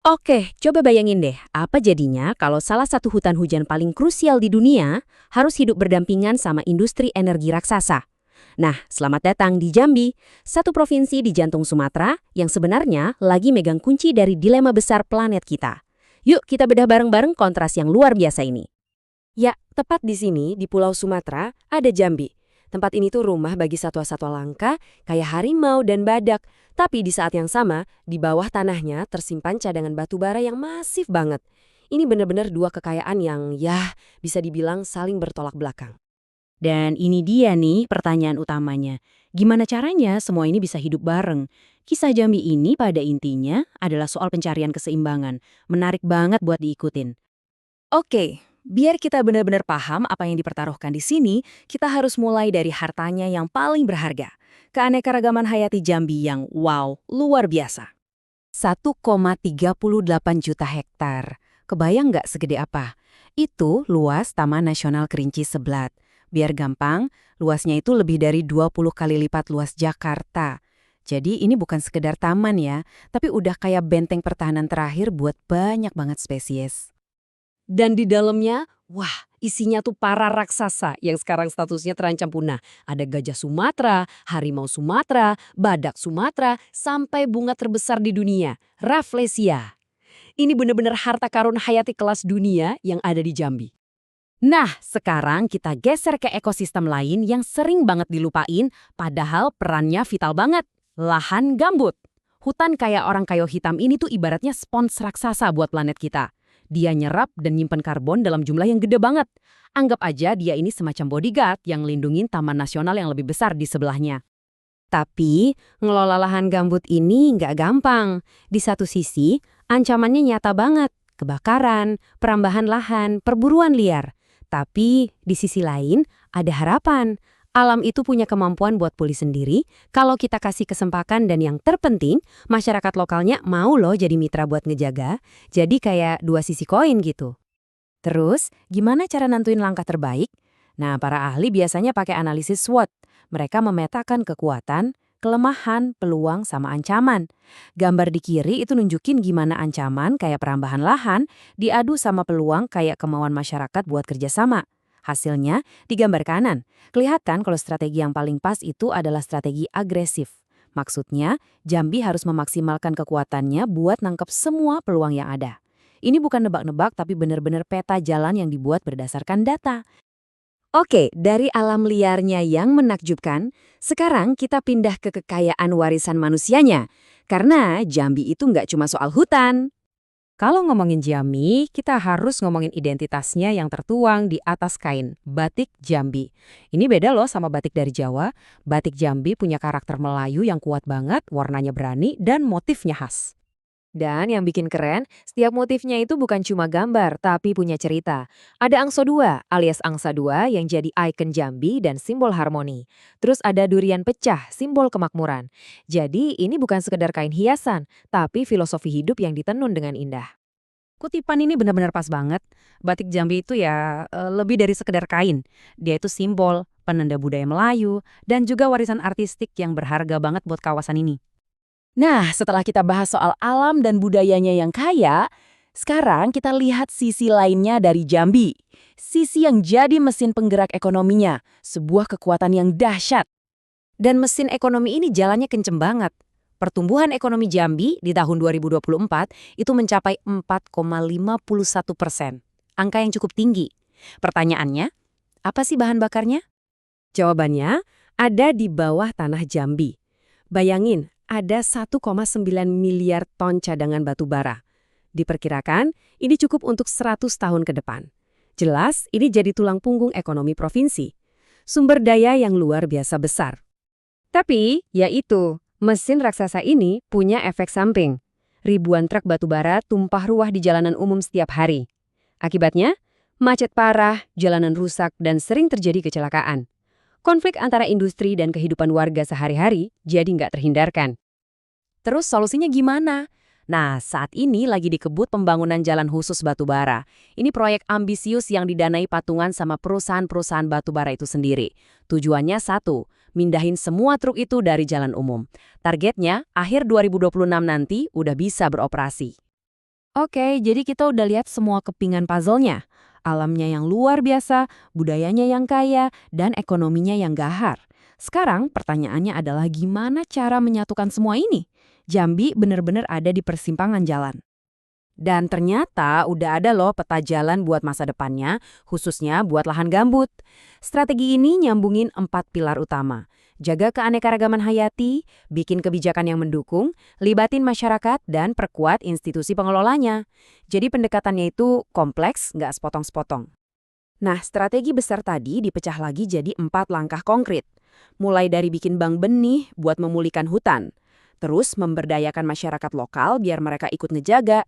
Oke, coba bayangin deh, apa jadinya kalau salah satu hutan hujan paling krusial di dunia harus hidup berdampingan sama industri energi raksasa. Nah, selamat datang di Jambi, satu provinsi di jantung Sumatera yang sebenarnya lagi megang kunci dari dilema besar planet kita. Yuk kita bedah bareng-bareng kontras yang luar biasa ini. Ya, tepat di sini, di Pulau Sumatera, ada Jambi. Tempat ini tuh rumah bagi satwa-satwa langka kayak harimau dan badak. Tapi di saat yang sama, di bawah tanahnya tersimpan cadangan batu bara yang masif banget. Ini benar-benar dua kekayaan yang, bisa dibilang saling bertolak belakang. Dan ini dia nih pertanyaan utamanya. Gimana caranya semua ini bisa hidup bareng? Kisah Jambi ini pada intinya adalah soal pencarian keseimbangan. Menarik banget buat diikutin. Oke, biar kita benar-benar paham apa yang dipertaruhkan di sini, kita harus mulai dari hartanya yang paling berharga. Keanekaragaman hayati Jambi yang wow, luar biasa. 1,38 juta hektar. Kebayang nggak segede apa? Itu luas Taman Nasional Kerinci Seblat. Biar gampang, luasnya itu lebih dari 20 kali lipat luas Jakarta. Jadi ini bukan sekedar taman ya, tapi udah kayak benteng pertahanan terakhir buat banyak banget spesies. Dan di dalamnya, isinya tuh para raksasa yang sekarang statusnya terancam punah. Ada gajah Sumatera, harimau Sumatera, badak Sumatera, sampai bunga terbesar di dunia, Rafflesia. Ini benar-benar harta karun hayati kelas dunia yang ada di Jambi. Nah, sekarang kita geser ke ekosistem lain yang sering banget dilupain, padahal perannya vital banget. Lahan gambut. Hutan kayak orang kayu hitam ini tuh ibaratnya spons raksasa buat planet kita. Dia nyerap dan nyimpen karbon dalam jumlah yang gede banget. Anggap aja dia ini semacam bodyguard yang lindungin taman nasional yang lebih besar di sebelahnya. Tapi, ngelola lahan gambut ini nggak gampang. Di satu sisi, ancamannya nyata banget. Kebakaran, perambahan lahan, perburuan liar. Tapi, di sisi lain, ada harapan. Alam itu punya kemampuan buat pulih sendiri kalau kita kasih kesempatan dan yang terpenting, masyarakat lokalnya mau loh jadi mitra buat ngejaga. Jadi kayak dua sisi koin gitu. Terus, gimana cara nentuin langkah terbaik? Nah, para ahli biasanya pakai analisis SWOT. Mereka memetakan kekuatan, kelemahan, peluang, sama ancaman. Gambar di kiri itu nunjukin gimana ancaman kayak perambahan lahan diadu sama peluang kayak kemauan masyarakat buat kerjasama. Hasilnya di gambar kanan. Kelihatan kalau strategi yang paling pas itu adalah strategi agresif. Maksudnya, Jambi harus memaksimalkan kekuatannya buat nangkep semua peluang yang ada. Ini bukan nebak-nebak tapi benar-benar peta jalan yang dibuat berdasarkan data. Oke, dari alam liarnya yang menakjubkan, sekarang kita pindah ke kekayaan warisan manusianya. Karena Jambi itu nggak cuma soal hutan. Kalau ngomongin Jambi, kita harus ngomongin identitasnya yang tertuang di atas kain, batik Jambi. Ini beda loh sama batik dari Jawa. Batik Jambi punya karakter Melayu yang kuat banget, warnanya berani, dan motifnya khas. Dan yang bikin keren, setiap motifnya itu bukan cuma gambar, tapi punya cerita. Ada angso dua, alias angsa dua yang jadi ikon Jambi dan simbol harmoni. Terus ada durian pecah, simbol kemakmuran. Jadi ini bukan sekedar kain hiasan, tapi filosofi hidup yang ditenun dengan indah. Kutipan ini benar-benar pas banget. Batik Jambi itu ya lebih dari sekedar kain. Dia itu simbol, penanda budaya Melayu, dan juga warisan artistik yang berharga banget buat kawasan ini. Nah, setelah kita bahas soal alam dan budayanya yang kaya, sekarang kita lihat sisi lainnya dari Jambi. Sisi yang jadi mesin penggerak ekonominya, sebuah kekuatan yang dahsyat. Dan mesin ekonomi ini jalannya kenceng banget. Pertumbuhan ekonomi Jambi di tahun 2024 itu mencapai 4,51%. Angka yang cukup tinggi. Pertanyaannya, apa sih bahan bakarnya? Jawabannya ada di bawah tanah Jambi. Bayangin, ada 1,9 miliar ton cadangan batu bara. Diperkirakan, ini cukup untuk 100 tahun ke depan. Jelas, ini jadi tulang punggung ekonomi provinsi. Sumber daya yang luar biasa besar. Tapi, yaitu, mesin raksasa ini punya efek samping. Ribuan truk batu bara tumpah ruah di jalanan umum setiap hari. Akibatnya, macet parah, jalanan rusak, dan sering terjadi kecelakaan. Konflik antara industri dan kehidupan warga sehari-hari jadi nggak terhindarkan. Terus solusinya gimana? Nah, saat ini lagi dikebut pembangunan jalan khusus batubara. Ini proyek ambisius yang didanai patungan sama perusahaan-perusahaan batubara itu sendiri. Tujuannya satu, mindahin semua truk itu dari jalan umum. Targetnya, akhir 2026 nanti udah bisa beroperasi. Oke, jadi kita udah lihat semua kepingan puzzle-nya. Alamnya yang luar biasa, budayanya yang kaya, dan ekonominya yang gahar. Sekarang pertanyaannya adalah gimana cara menyatukan semua ini? Jambi benar-benar ada di persimpangan jalan. Dan ternyata udah ada loh peta jalan buat masa depannya, khususnya buat lahan gambut. Strategi ini nyambungin 4 pilar utama. Jaga keanekaragaman hayati, bikin kebijakan yang mendukung, libatin masyarakat, dan perkuat institusi pengelolanya. Jadi pendekatannya itu kompleks, nggak sepotong-sepotong. Nah, strategi besar tadi dipecah lagi jadi 4 langkah konkret. Mulai dari bikin bank benih buat memulihkan hutan, terus memberdayakan masyarakat lokal biar mereka ikut ngejaga,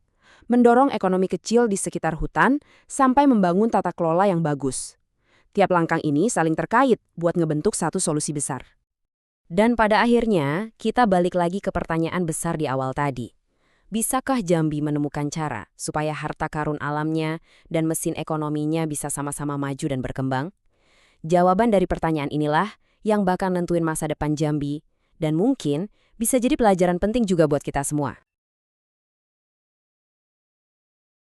mendorong ekonomi kecil di sekitar hutan, sampai membangun tata kelola yang bagus. Tiap langkah ini saling terkait buat ngebentuk satu solusi besar. Dan pada akhirnya, kita balik lagi ke pertanyaan besar di awal tadi. Bisakah Jambi menemukan cara supaya harta karun alamnya dan mesin ekonominya bisa sama-sama maju dan berkembang? Jawaban dari pertanyaan inilah yang bakal nentuin masa depan Jambi, dan mungkin bisa jadi pelajaran penting juga buat kita semua.